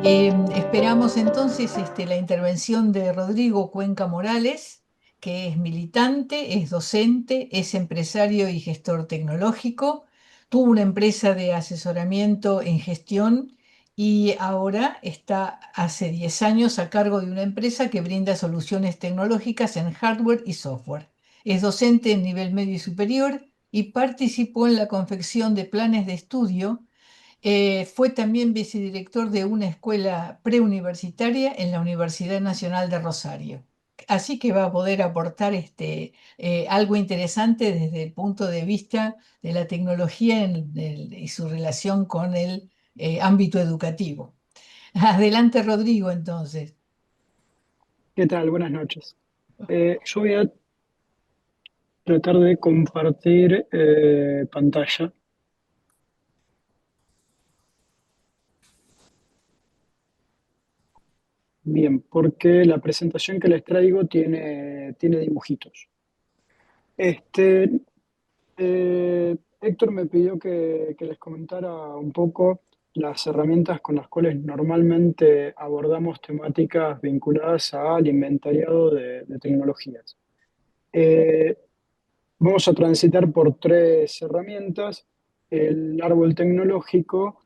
Esperamos entonces la intervención de Rodrigo Cuenca Morales, que es militante, es docente, es empresario y gestor tecnológico. Tuvo una empresa de asesoramiento en gestión y ahora está hace 10 años a cargo de una empresa que brinda soluciones tecnológicas en hardware y software. Es docente en nivel medio y superior y participó en la confección de planes de estudio. Fue también vicedirector de una escuela preuniversitaria en la Universidad Nacional de Rosario. Así que va a poder aportar algo interesante desde el punto de vista de la tecnología y su relación con el ámbito educativo. Adelante, Rodrigo, entonces. ¿Qué tal? Buenas noches. Yo voy a tratar de compartir pantalla. Bien, porque la presentación que les traigo tiene dibujitos. Este, Héctor me pidió que les comentara un poco las herramientas con las cuales normalmente abordamos temáticas vinculadas al inventariado de tecnologías. Eh, Vamos a transitar por tres herramientas: el árbol tecnológico,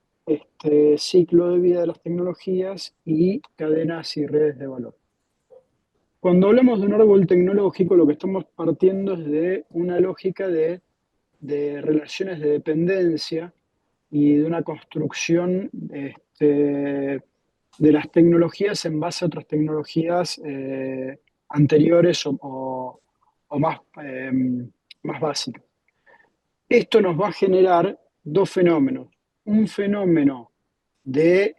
ciclo de vida de las tecnologías y cadenas y redes de valor. Cuando hablamos de un árbol tecnológico, lo que estamos partiendo es de una lógica de relaciones de dependencia y de una construcción de las tecnologías en base a otras tecnologías anteriores o más básicas. Esto nos va a generar dos fenómenos. Un fenómeno de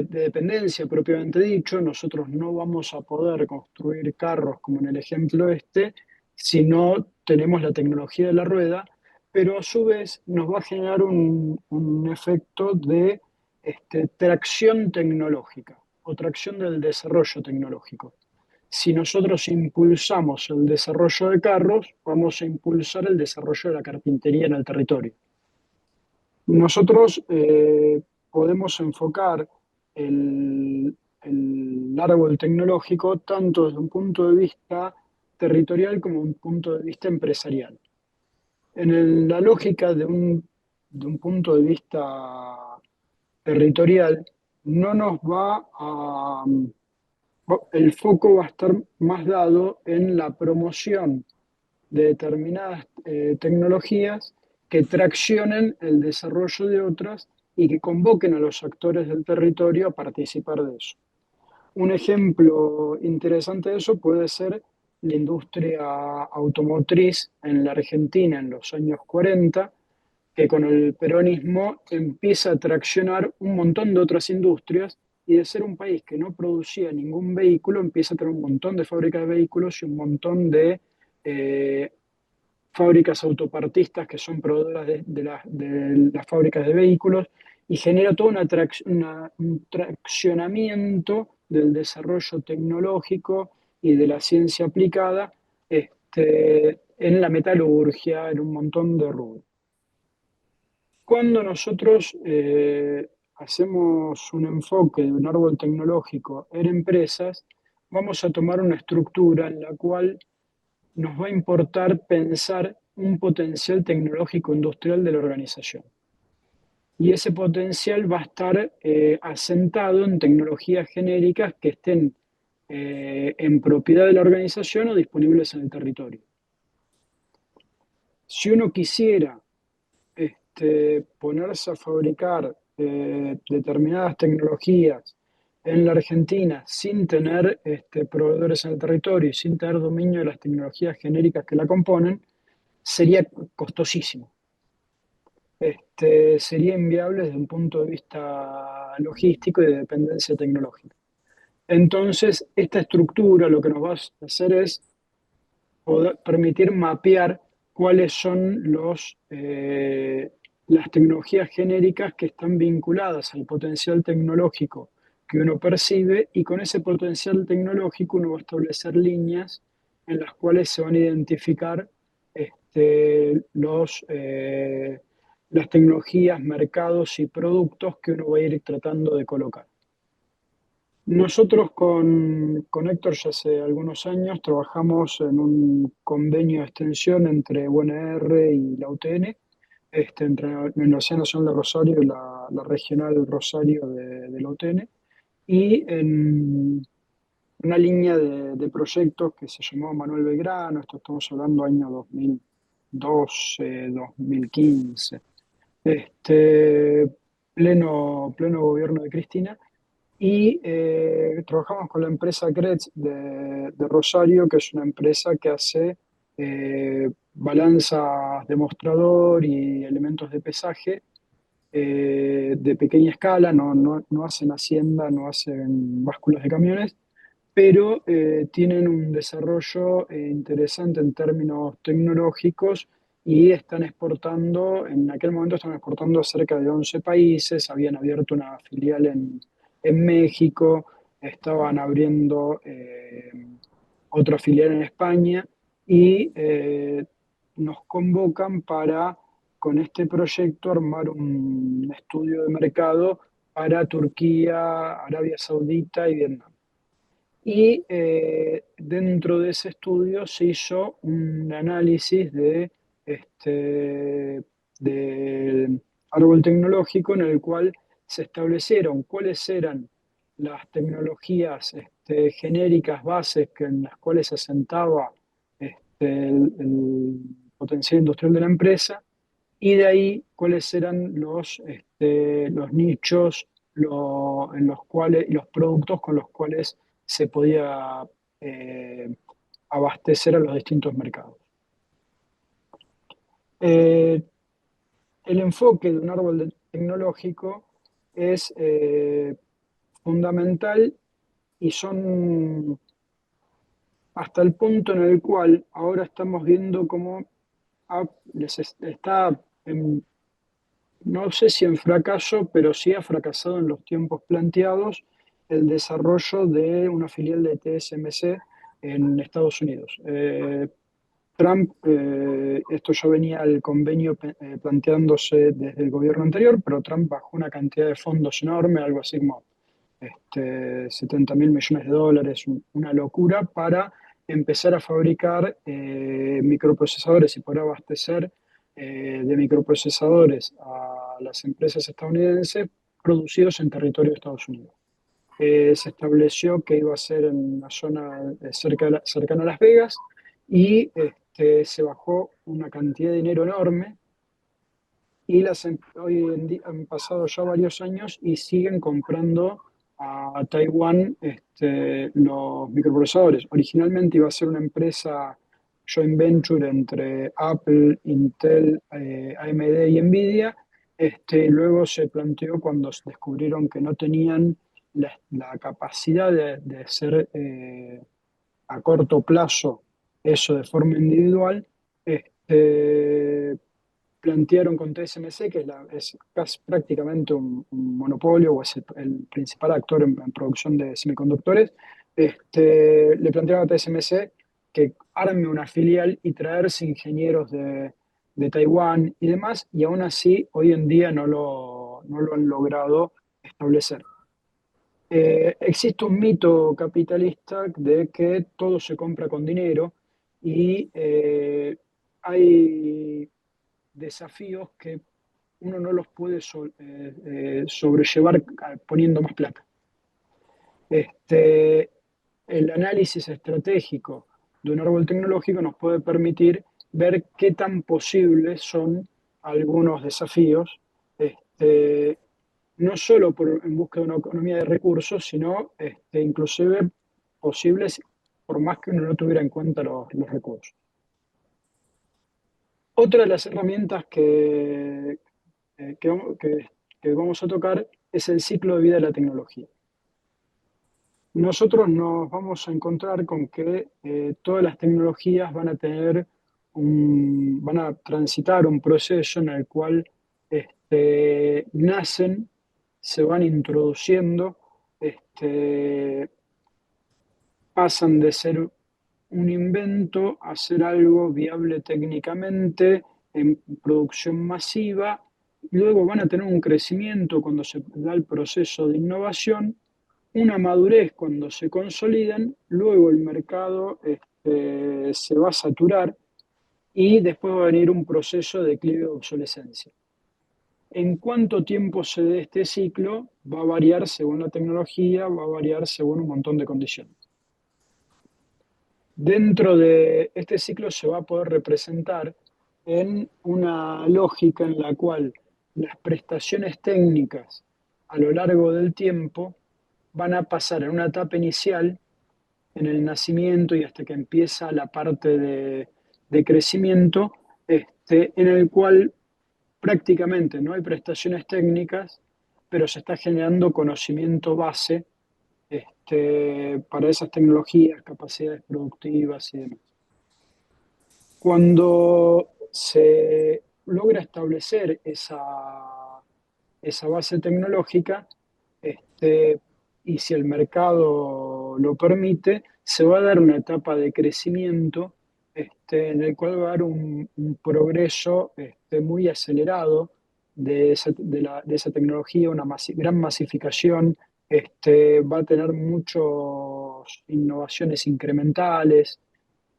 dependencia propiamente dicho. Nosotros no vamos a poder construir carros, como en el ejemplo si no tenemos la tecnología de la rueda, pero a su vez nos va a generar un efecto de tracción tecnológica o tracción del desarrollo tecnológico. Si nosotros impulsamos el desarrollo de carros, vamos a impulsar el desarrollo de la carpintería en el territorio. Nosotros podemos enfocar el árbol tecnológico tanto desde un punto de vista territorial como un punto de vista empresarial. La lógica de un punto de vista territorial, no nos va a... el foco va a estar más dado en la promoción de determinadas tecnologías que traccionen el desarrollo de otras y que convoquen a los actores del territorio a participar de eso. Un ejemplo interesante de eso puede ser la industria automotriz en la Argentina en los años 40, que con el peronismo empieza a traccionar un montón de otras industrias, y de ser un país que no producía ningún vehículo, empieza a tener un montón de fábricas de vehículos y un montón de eh, fábricas autopartistas que son proveedoras de las fábricas de vehículos, y genera todo un traccionamiento del desarrollo tecnológico y de la ciencia aplicada en la metalurgia, en un montón de rubros. Cuando nosotros hacemos un enfoque de un árbol tecnológico en empresas, vamos a tomar una estructura en la cual nos va a importar pensar un potencial tecnológico industrial de la organización. Y ese potencial va a estar asentado en tecnologías genéricas que estén en propiedad de la organización o disponibles en el territorio. Si uno quisiera ponerse a fabricar determinadas tecnologías en la Argentina sin tener proveedores en el territorio y sin tener dominio de las tecnologías genéricas que la componen, sería costosísimo. Sería inviable desde un punto de vista logístico y de dependencia tecnológica. Entonces, esta estructura lo que nos va a hacer es poder permitir mapear cuáles son las tecnologías genéricas que están vinculadas al potencial tecnológico que uno percibe, y con ese potencial tecnológico uno va a establecer líneas en las cuales se van a identificar las tecnologías, mercados y productos que uno va a ir tratando de colocar. Nosotros con Héctor ya hace algunos años trabajamos en un convenio de extensión entre UNR y la UTN, entre la Universidad Nacional de Rosario y la Regional Rosario de la UTN, y en una línea de proyectos que se llamó Manuel Belgrano. Esto estamos hablando año 2012, 2015, este, pleno gobierno de Cristina. Y trabajamos con la empresa Kretz de Rosario, que es una empresa que hace balanzas de mostrador y elementos de pesaje de pequeña escala. No hacen hacienda, no hacen básculas de camiones, pero tienen un desarrollo interesante en términos tecnológicos y están exportando, en aquel momento estaban exportando a cerca de 11 países. Habían abierto una filial en México, estaban abriendo otra filial en España, y nos convocan para, con este proyecto, armar un estudio de mercado para Turquía, Arabia Saudita y Vietnam. Y dentro de ese estudio se hizo un análisis del árbol tecnológico, en el cual se establecieron cuáles eran las tecnologías genéricas bases en las cuales se asentaba el potencial industrial de la empresa, y de ahí cuáles eran los nichos en los cuales, los productos con los cuales se podía eh, abastecer a los distintos mercados. Eh, el enfoque de un tecnológico es fundamental, y son hasta el punto en el cual ahora estamos viendo cómo está en, no sé si en fracaso, pero sí ha fracasado en los tiempos planteados el desarrollo de una filial de TSMC en Estados Unidos. Trump, esto ya venía el convenio planteándose desde el gobierno anterior, pero Trump bajó una cantidad de fondos enorme, algo así como 70.000 millones de dólares, una locura, para empezar a fabricar microprocesadores y poder abastecer de microprocesadores a las empresas estadounidenses producidos en territorio de Estados Unidos. Se estableció que iba a ser en una zona cercana a Las Vegas, y se bajó una cantidad de dinero enorme, y hoy en día han pasado ya varios años y siguen comprando a Taiwán los microprocesadores. Originalmente iba a ser una empresa joint venture entre Apple, Intel, AMD y Nvidia. Luego se planteó, cuando descubrieron que no tenían la capacidad de hacer a corto plazo eso de forma individual. este, Plantearon con TSMC, que es casi prácticamente un monopolio, o es el principal actor en producción de semiconductores. Le plantearon a TSMC que arme una filial y traerse ingenieros de Taiwán y demás, y aún así hoy en día no lo han logrado establecer. Existe un mito capitalista de que todo se compra con dinero, y hay desafíos que uno no los puede sobrellevar poniendo más plata. Este, el análisis estratégico de un árbol tecnológico nos puede permitir ver qué tan posibles son algunos desafíos, no solo en busca de una economía de recursos, sino inclusive posibles por más que uno no tuviera en cuenta los recursos. Otra de las herramientas eh, que, vamos- que- que vamos a tocar es el ciclo de vida de la tecnología. Nosotros nos vamos a encontrar con que todas las tecnologías van a transitar un proceso en el cual nacen, se van introduciendo, este, pasan de ser un invento a ser algo viable técnicamente, en producción masiva. Luego van a tener un crecimiento cuando se da el proceso de innovación, una madurez cuando se consolidan, luego el mercado se va a saturar y después va a venir un proceso de declive de obsolescencia. En cuánto tiempo se dé este ciclo va a variar según la tecnología, va a variar según un montón de condiciones. Dentro de este ciclo se va a poder representar en una lógica en la cual las prestaciones técnicas a lo largo del tiempo van a pasar en una etapa inicial, en el nacimiento y hasta que empieza la parte de crecimiento, en el cual prácticamente no hay prestaciones técnicas, pero se está generando conocimiento base para esas tecnologías, capacidades productivas y demás. Cuando se logra establecer esa base tecnológica, este, y si el mercado lo permite, se va a dar una etapa de crecimiento en el cual va a haber un progreso muy acelerado de esa tecnología, una gran masificación, va a tener muchas innovaciones incrementales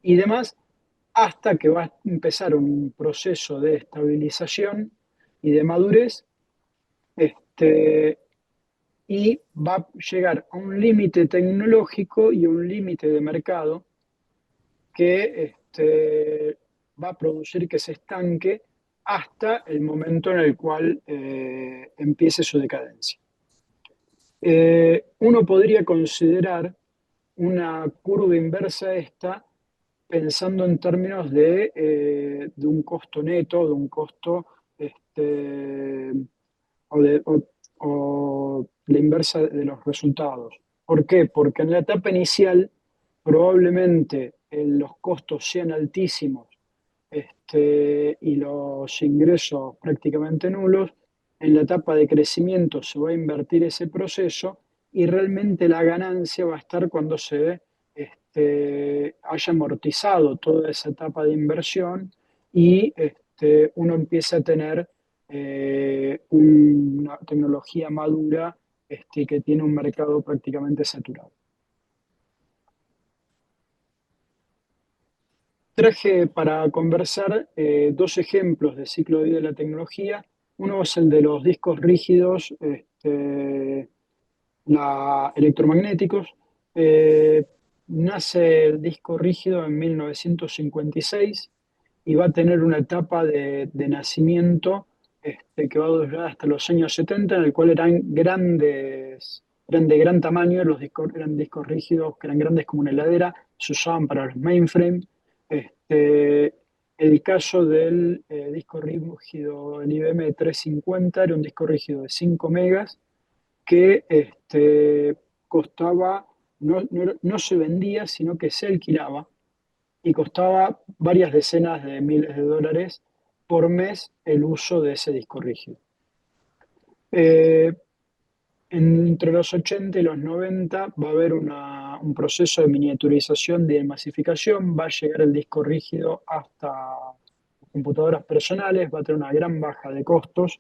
y demás, hasta que va a empezar un proceso de estabilización y de madurez, este, y va a llegar a un límite tecnológico y a un límite de mercado que va a producir que se estanque hasta el momento en el cual empiece su decadencia. Uno podría considerar una curva inversa esta pensando en términos de un costo neto, de un costo o o la inversa de los resultados. ¿Por qué? Porque en la etapa inicial probablemente los costos sean altísimos y los ingresos prácticamente nulos. En la etapa de crecimiento se va a invertir ese proceso y realmente la ganancia va a estar cuando se haya amortizado toda esa etapa de inversión y uno empieza a tener una tecnología madura que tiene un mercado prácticamente saturado. Traje para conversar dos ejemplos de ciclo de vida de la tecnología. Uno es el de los discos rígidos electromagnéticos. Nace el disco rígido en 1956 y va a tener una etapa de nacimiento que va a durar hasta los años 70, en el cual eran eran de gran tamaño, eran discos rígidos que eran grandes como una heladera, se usaban para los mainframes. El caso del disco rígido, el IBM 350, era un disco rígido de 5 megas que costaba, no se vendía, sino que se alquilaba y costaba varias decenas de miles de dólares por mes el uso de ese disco rígido. Eh, Entre los 80 y los 90 va a haber un proceso de miniaturización, de masificación, va a llegar el disco rígido hasta computadoras personales, va a tener una gran baja de costos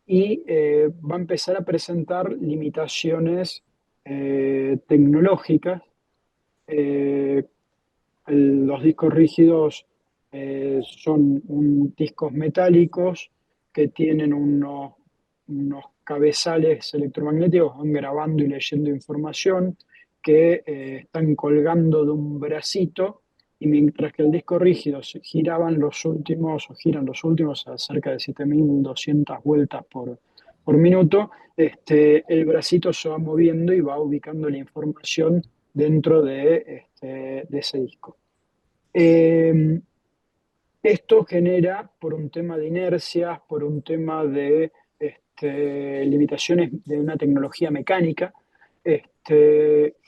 y va a empezar a presentar limitaciones tecnológicas. Eh, los discos rígidos son discos metálicos que tienen unos cabezales electromagnéticos, van grabando y leyendo información que están colgando de un bracito, y mientras que el disco rígido giran los últimos a cerca de 7.200 vueltas por minuto, el bracito se va moviendo y va ubicando la información dentro de ese disco. Esto genera, por un tema de inercias, por un tema de limitaciones de una tecnología mecánica,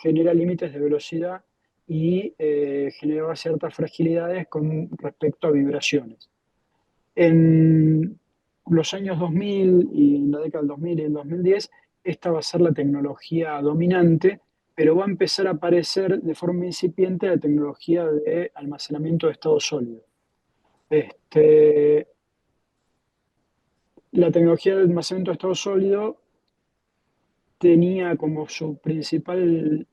genera límites de velocidad y genera ciertas fragilidades con respecto a vibraciones. En los años 2000 y en la década del 2000 y el 2010, esta va a ser la tecnología dominante, pero va a empezar a aparecer de forma incipiente la tecnología de almacenamiento de estado sólido. La tecnología de almacenamiento de estado sólido tenía como su principal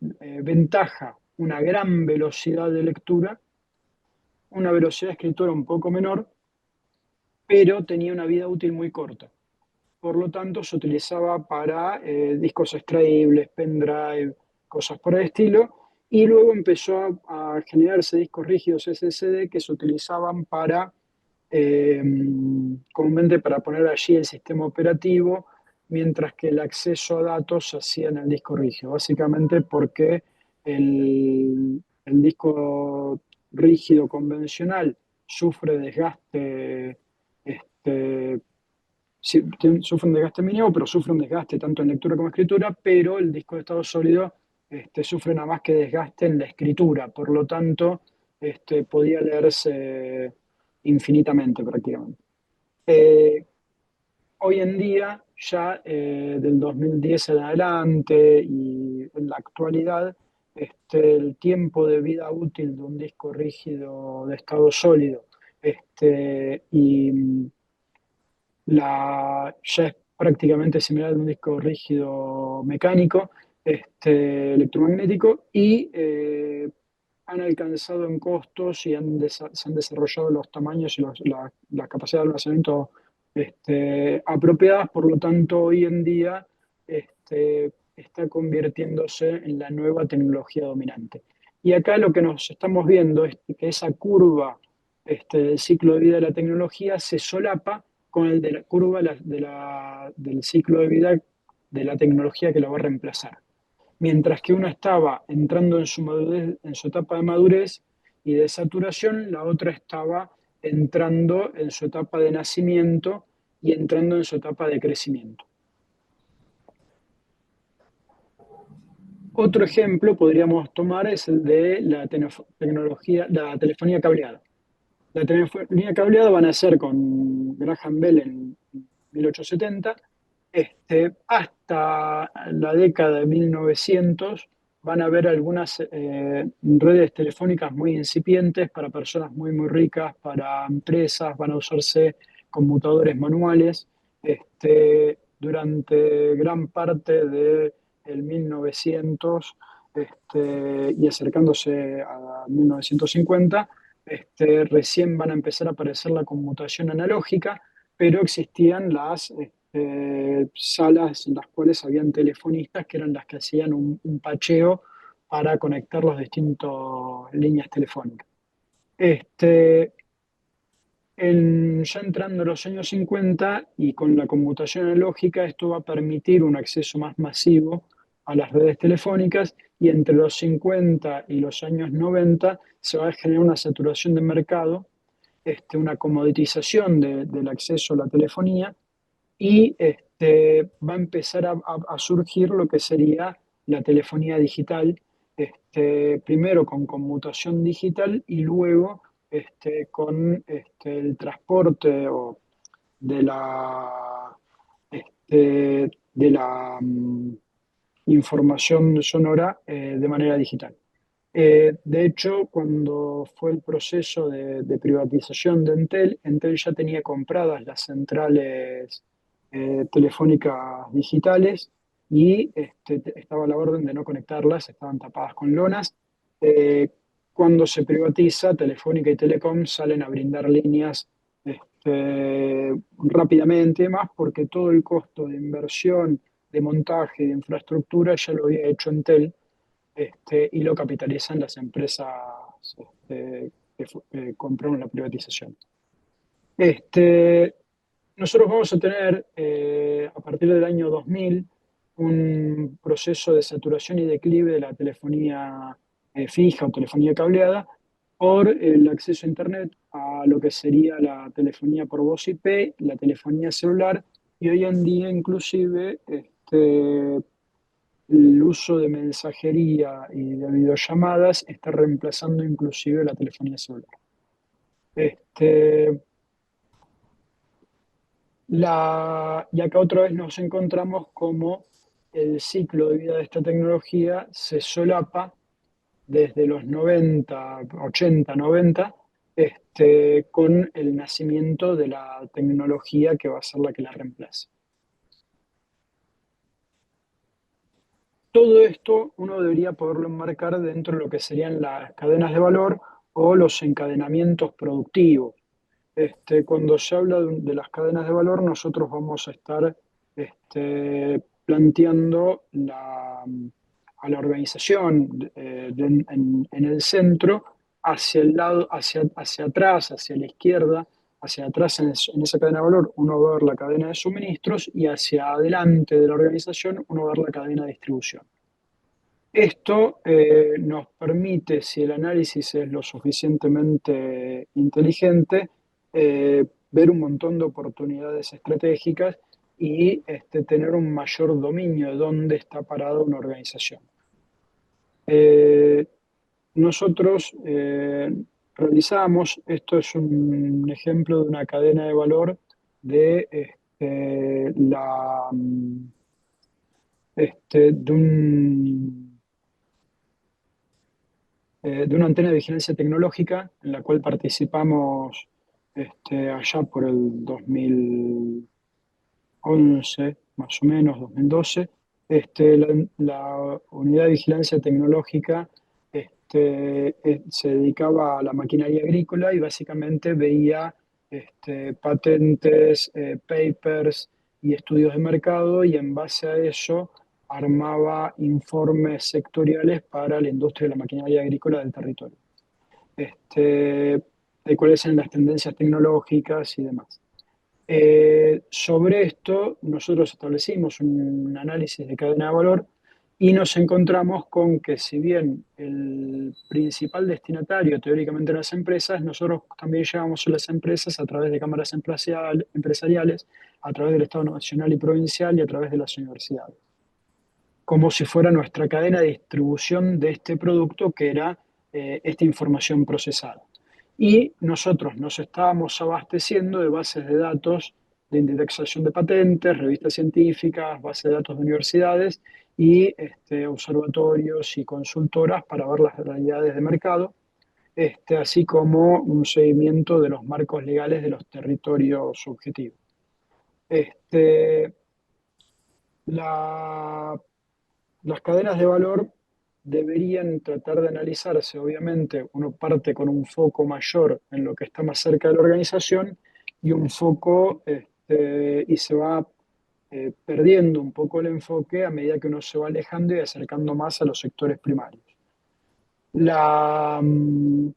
ventaja una gran velocidad de lectura, una velocidad de escritura un poco menor, pero tenía una vida útil muy corta. Por lo tanto, se utilizaba para discos extraíbles, pendrive, cosas por el estilo, y luego empezó a generarse discos rígidos SSD que se utilizaban para, eh, comúnmente para poner allí el sistema operativo, mientras que el acceso a datos se hacía en el disco rígido, básicamente porque el disco rígido convencional sufre desgaste sí, sufre un desgaste mínimo, pero sufre un desgaste tanto en lectura como escritura, pero el disco de estado sólido sufre nada más que desgaste en la escritura, por lo tanto, podía leerse infinitamente prácticamente. Eh, Hoy en día, ya del 2010 en adelante y en la actualidad, el tiempo de vida útil de un disco rígido de estado sólido y ya es prácticamente similar a un disco rígido mecánico, electromagnético, y han alcanzado en costos y se han desarrollado los tamaños y las capacidades de almacenamiento apropiadas. Por lo tanto, hoy en día está convirtiéndose en la nueva tecnología dominante. Y acá lo que nos estamos viendo es que esa curva del ciclo de vida de la tecnología se solapa con el de la curva del ciclo de vida de la tecnología que lo va a reemplazar. Mientras que una estaba entrando en su madurez, en su etapa de madurez y de saturación, la otra estaba entrando en su etapa de nacimiento y entrando en su etapa de crecimiento. Otro ejemplo podríamos tomar es el de la telefonía cableada. La telefonía cableada van a ser con Graham Bell en 1870, hasta la década de 1900 van a haber algunas redes telefónicas muy incipientes para personas muy, muy ricas, para empresas, van a usarse conmutadores manuales. Durante gran parte del 1900 y acercándose a 1950, recién van a empezar a aparecer la conmutación analógica, pero existían las salas en las cuales habían telefonistas que eran las que hacían un pacheo para conectar las distintas líneas telefónicas. Este, ya entrando en los años 50 y con la conmutación analógica, esto va a permitir un acceso más masivo a las redes telefónicas, y entre los 50 y los años 90 se va a generar una saturación de mercado, una comoditización del acceso a la telefonía, y va a empezar a surgir lo que sería la telefonía digital, primero con conmutación digital y luego con el transporte de la, de la información sonora de manera digital. De hecho, cuando fue el proceso de privatización de Entel, Entel ya tenía compradas las centrales telefónicas digitales y estaba a la orden de no conectarlas, estaban tapadas con lonas. Eh, Cuando se privatiza, Telefónica y Telecom salen a brindar líneas rápidamente y demás, porque todo el costo de inversión, de montaje, de infraestructura ya lo había hecho Entel, y lo capitalizan las empresas que compraron la privatización. Este, Nosotros vamos a tener a partir del año 2000 un proceso de saturación y declive de la telefonía fija o telefonía cableada por el acceso a Internet, a lo que sería la telefonía por voz IP, la telefonía celular, y hoy en día inclusive el uso de mensajería y de videollamadas está reemplazando inclusive la telefonía celular. Este, y acá otra vez nos encontramos como el ciclo de vida de esta tecnología se solapa desde los 90, 80, 90, con el nacimiento de la tecnología que va a ser la que la reemplace. Todo esto uno debería poderlo enmarcar dentro de lo que serían las cadenas de valor o los encadenamientos productivos. Cuando se habla de las cadenas de valor, nosotros vamos a estar planteando a la organización en el centro, hacia el lado, hacia atrás, hacia la izquierda, hacia atrás en esa cadena de valor, uno va a ver la cadena de suministros y hacia adelante de la organización uno va a ver la cadena de distribución. Esto nos permite, si el análisis es lo suficientemente inteligente, ver un montón de oportunidades estratégicas y tener un mayor dominio de dónde está parada una organización. Eh, Nosotros realizamos, esto es un ejemplo de una cadena de valor de, de de una antena de vigilancia tecnológica en la cual participamos allá por el 2011, más o menos, 2012. La unidad de vigilancia tecnológica se dedicaba a la maquinaria agrícola y básicamente veía patentes, papers y estudios de mercado, y en base a eso armaba informes sectoriales para la industria de la maquinaria agrícola del territorio, de cuáles eran las tendencias tecnológicas y demás. Sobre esto, nosotros establecimos un análisis de cadena de valor y nos encontramos con que, si bien el principal destinatario teóricamente eran las empresas, nosotros también llegamos a las empresas a través de cámaras empresariales, a través del Estado Nacional y Provincial y a través de las universidades, como si fuera nuestra cadena de distribución de este producto, que era esta información procesada. Y nosotros nos estábamos abasteciendo de bases de datos de indexación de patentes, revistas científicas, bases de datos de universidades y observatorios y consultoras para ver las realidades de mercado, así como un seguimiento de los marcos legales de los territorios objetivos. Este, la Las cadenas de valor deberían tratar de analizarse, obviamente, uno parte con un foco mayor en lo que está más cerca de la organización y un foco, y se va perdiendo un poco el enfoque a medida que uno se va alejando y acercando más a los sectores primarios. La, mm,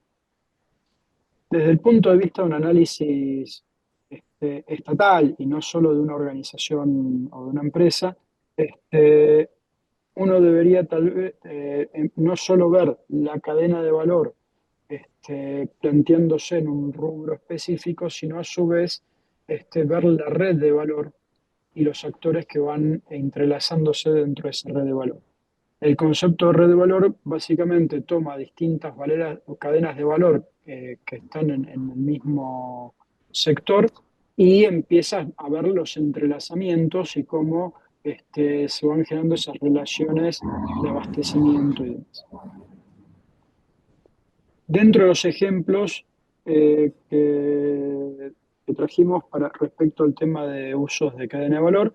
Desde el punto de vista de un análisis estatal y no solo de una organización o de una empresa, uno debería tal vez no solo ver la cadena de valor planteándose en un rubro específico, sino a su vez ver la red de valor y los actores que van entrelazándose dentro de esa red de valor. El concepto de red de valor básicamente toma distintas o cadenas de valor que están en el mismo sector y empieza a ver los entrelazamientos y cómo se van generando esas relaciones de abastecimiento y demás. Dentro de los ejemplos que trajimos respecto al tema de usos de cadena de valor,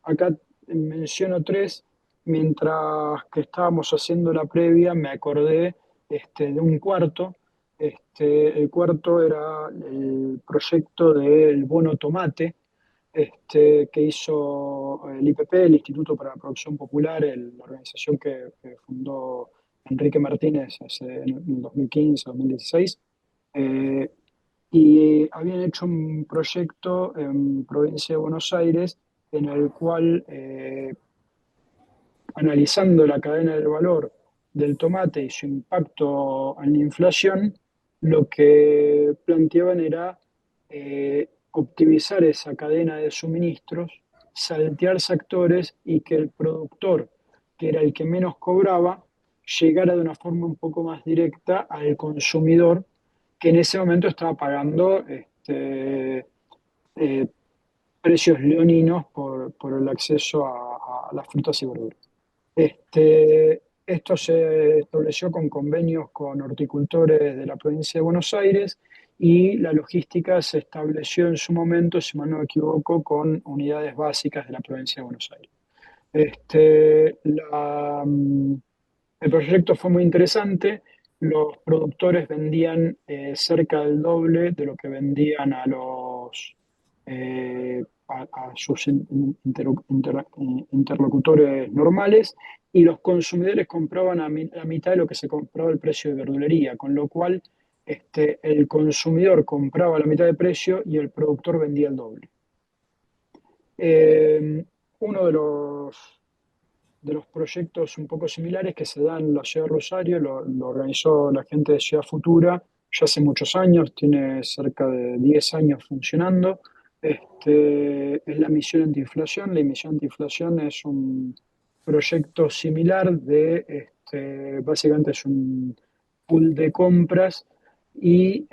acá menciono tres. Mientras que estábamos haciendo la previa, me acordé de un cuarto. El cuarto era el proyecto del bono tomate, que hizo el IPP, el Instituto para la Producción Popular, la organización que fundó Enrique Martínez en el 2015-2016. Eh, y habían hecho un proyecto en provincia de Buenos Aires en el cual, analizando la cadena del valor del tomate y su impacto en la inflación, lo que planteaban era optimizar esa cadena de suministros, saltear sectores y que el productor, que era el que menos cobraba, llegara de una forma un poco más directa al consumidor, que en ese momento estaba pagando eh, precios leoninos por el acceso a las frutas y verduras. Esto se estableció con convenios con horticultores de la provincia de Buenos Aires, y la logística se estableció en su momento, si mal no me equivoco, con unidades básicas de la provincia de Buenos Aires. El proyecto fue muy interesante. Los productores vendían cerca del doble de lo que vendían a sus interlocutores normales, y los consumidores compraban la mitad de lo que se compraba el precio de verdulería, con lo cual el consumidor compraba la mitad de precio y el productor vendía el doble. Eh, Uno de los proyectos un poco similares que se dan en la ciudad de Rosario, lo organizó la gente de Ciudad Futura ya hace muchos años, tiene cerca de 10 años funcionando. Es la misión antiinflación. La misión antiinflación es un proyecto similar básicamente es un pool de compras y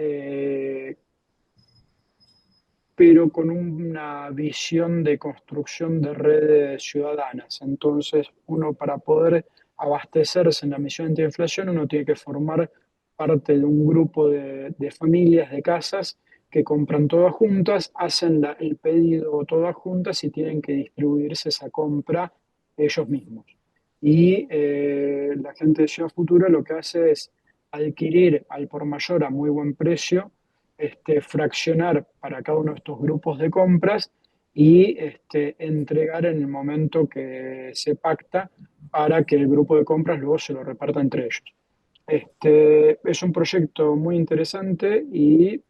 pero con una visión de construcción de redes ciudadanas. Entonces, uno para poder abastecerse en la misión antiinflación, uno tiene que formar parte de un grupo de familias, de casas, que compran todas juntas, hacen el pedido todas juntas y tienen que distribuirse esa compra ellos mismos. Y la gente de Ciudad Futura lo que hace es adquirir al por mayor a muy buen precio, fraccionar para cada uno de estos grupos de compras y entregar en el momento que se pacta, para que el grupo de compras luego se lo reparta entre ellos. Es un proyecto muy interesante y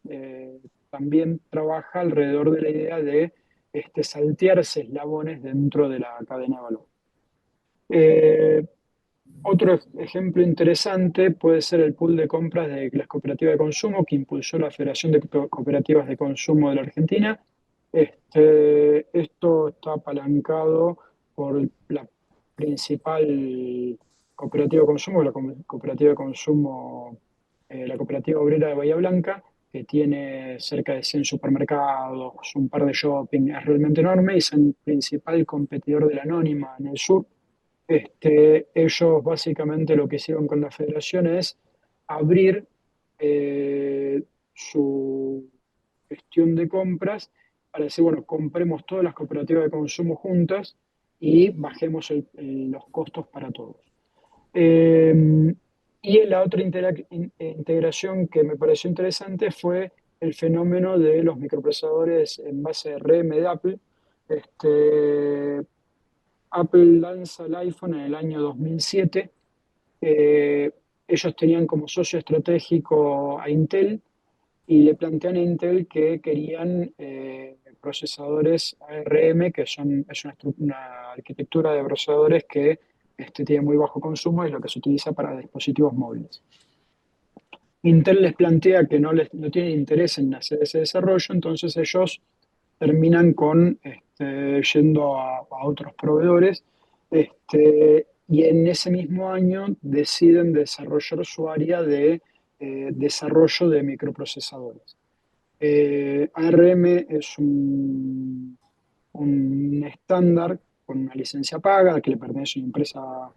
también trabaja alrededor de la idea de saltearse eslabones dentro de la cadena de valor. Eh, Otro ejemplo interesante puede ser el pool de compras de las cooperativas de consumo que impulsó la Federación de Cooperativas de Consumo de la Argentina. Esto está apalancado por la principal cooperativa de consumo, cooperativa de consumo, la Cooperativa Obrera de Bahía Blanca, que tiene cerca de 100 supermercados, un par de shopping, es realmente enorme y es el principal competidor de la Anónima en el sur. Ellos básicamente lo que hicieron con la federación es abrir su gestión de compras para decir, bueno, compremos todas las cooperativas de consumo juntas y bajemos los costos para todos. Eh, y la otra integración que me pareció interesante fue el fenómeno de los microprocesadores en base de RM de Apple. Este, Apple lanza el iPhone en el año 2007. Eh, Ellos tenían como socio estratégico a Intel y le plantean a Intel que querían procesadores ARM, que es una arquitectura de procesadores que tiene muy bajo consumo y es lo que se utiliza para dispositivos móviles. Intel les plantea que no tiene interés en hacer ese desarrollo, entonces ellos terminan yendo a otros proveedores, y en ese mismo año deciden desarrollar su área de desarrollo de microprocesadores. ARM es un estándar con una licencia paga que le pertenece a una empresa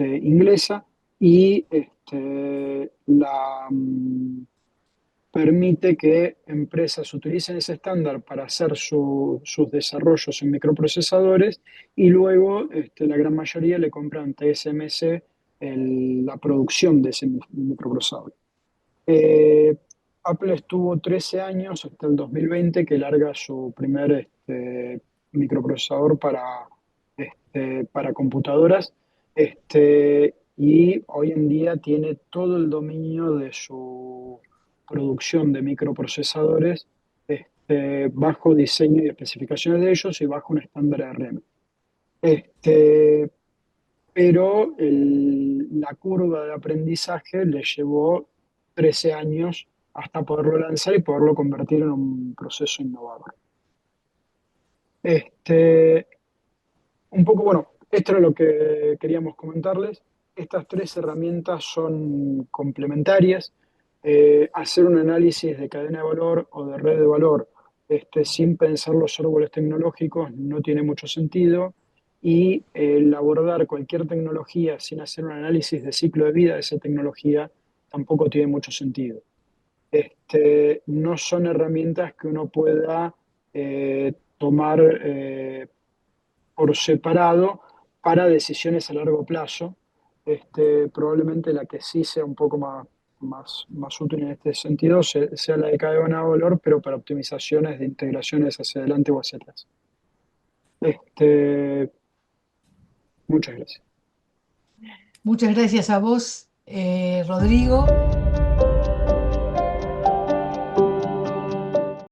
inglesa y permite que empresas utilicen ese estándar para hacer sus desarrollos en microprocesadores y luego la gran mayoría le compran TSMC la producción de ese microprocesador. Eh, Apple estuvo 13 años hasta el 2020 que larga su primer microprocesador para computadoras, y hoy en día tiene todo el dominio de su producción de microprocesadores bajo diseño y especificaciones de ellos y bajo un estándar de RM. Este, pero la curva de aprendizaje le llevó 13 años hasta poderlo lanzar y poderlo convertir en un proceso innovador. Este, un poco, bueno, esto era lo que queríamos comentarles. Estas tres herramientas son complementarias. Hacer un análisis de cadena de valor o de red de valor sin pensar los árboles tecnológicos no tiene mucho sentido, y el abordar cualquier tecnología sin hacer un análisis de ciclo de vida de esa tecnología tampoco tiene mucho sentido. No son herramientas que uno pueda tomar por separado para decisiones a largo plazo. Probablemente la que sí sea un poco más útil en este sentido sea la de cadena de valor, pero para optimizaciones de integraciones hacia adelante o hacia atrás. Este, Muchas gracias. Muchas gracias a vos, Rodrigo.